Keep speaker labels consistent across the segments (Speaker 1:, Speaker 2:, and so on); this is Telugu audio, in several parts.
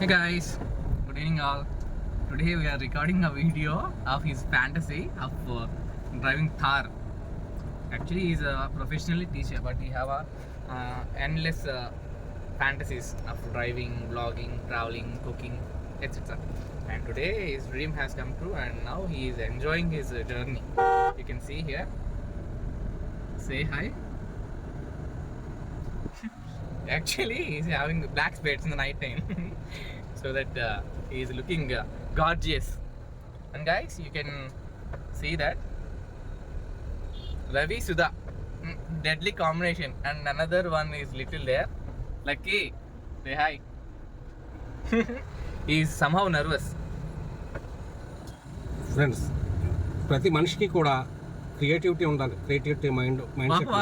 Speaker 1: Hey guys, good evening all. Today we are recording a video of his fantasy of driving Thar. Actually, he's a professionally teacher, but he have a endless fantasies of driving, vlogging, traveling, cooking, etc. And today his dream has come true, and now he is enjoying his journey. You can see here. Say hi. Actually, he's having black spades in the night time. So that he is looking gorgeous. And guys, you can see that Ravi Sudha, deadly combination, and another one is little there. Lucky, say hi. He is somehow nervous.
Speaker 2: Friends, ప్రతి మనిషికి కూడా క్రియేటివిటీ ఉండాలి. Creativity mind set.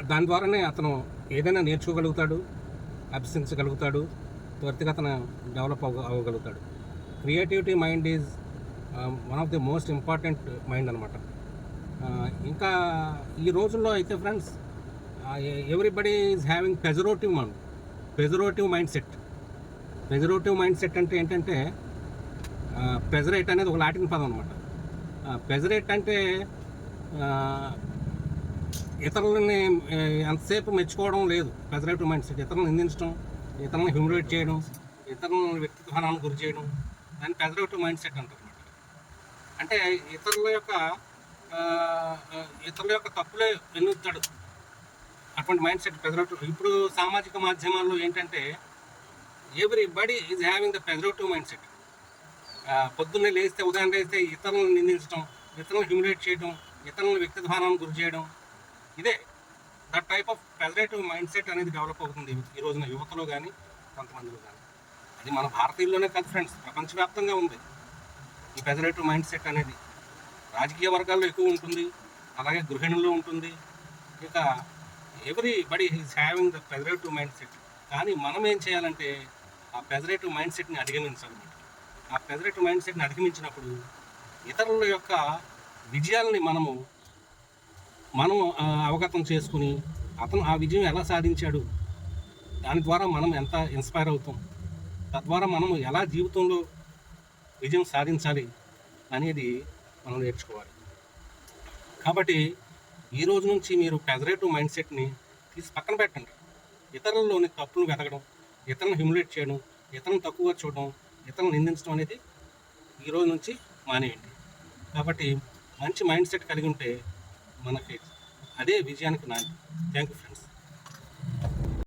Speaker 2: దాని ద్వారానే అతను ఏదైనా నేర్చుకోగలుగుతాడు, అభ్యసించగలుగుతాడు, త్వరితగా అతను డెవలప్ అవ్వగలుగుతాడు. Creativity mind is one of the most important mind అనమాట. ఇంకా ఈ రోజుల్లో అయితే friends, everybody is having pejorative mind set. Pejorative mind set అంటే ఏంటంటే, పెజరేట్ అనేది ఒక లాటిన్ పదం అనమాట. పెజరేట్ అంటే ఇతరులని ఎంతసేపు మెచ్చుకోవడం లేదు. పెజరేటివ్ మైండ్ సెట్ ఇతరులను నిందించడం, ఇతరులను హ్యూమిలేట్ చేయడం, ఇతరులను వ్యక్తిత్వానికి గురి చేయడం, దాన్ని పెజరేటివ్ మైండ్ సెట్ అంటారు అనమాట. అంటే ఇతరుల యొక్క తప్పులే ఎన్నుతాడు అటువంటి మైండ్ సెట్ పెజరేటివ్. ఇప్పుడు సామాజిక మాధ్యమాల్లో ఏంటంటే, everybody is having the pejorative mind set. పొద్దున్నే ఉదయం లేస్తే ఇతరులను నిందించడం, ఇతరులను హ్యూమిలేట్ చేయడం, ఇతరులను వ్యక్తిత్వానికి గురి చేయడం, ఇదే that type of pejorative mind set అనేది డెవలప్ అవుతుంది ఈ రోజున యువతలో కానీ కొంతమందిలో కానీ. అది మన భారతీయుల్లోనే కాదు ఫ్రెండ్స్, ప్రపంచవ్యాప్తంగా ఉంది ఈ పెజరేటివ్ మైండ్ సెట్ అనేది. రాజకీయ వర్గాల్లో ఎక్కువ ఉంటుంది, అలాగే గృహిణుల్లో ఉంటుంది. ఇక everybody is having the pejorative mind set. కానీ మనం ఏం చేయాలంటే, ఆ పెజరేటివ్ మైండ్ సెట్ని అధిగమించాలన్నమాట. ఆ పెజరేటివ్ మైండ్ సెట్ని అధిగమించినప్పుడు ఇతరుల యొక్క విజయాలని మనం అవగతం చేసుకుని, అతను ఆ విజయం ఎలా సాధించాడు, దాని ద్వారా మనం ఎంత ఇన్స్పైర్ అవుతాం, తద్వారా మనం ఎలా జీవితంలో విజయం సాధించాలి అనేది మనం నేర్చుకోవాలి. కాబట్టి ఈ రోజు నుంచి మీరు పెజరేటివ్ మైండ్ సెట్ని తీసి పక్కన పెట్టండి. ఇతరుల్లోని తప్పులను వెతకడం, ఇతరులను హ్యూమిలేట్ చేయడం, ఇతరులను తక్కువగా చూడడం, ఇతరులను నిందించడం అనేది ఈ రోజు నుంచి మానేయండి. కాబట్టి మంచి మైండ్ సెట్ కలిగి ఉంటే మనకి అదే విజయానికి నాంది. Thank you.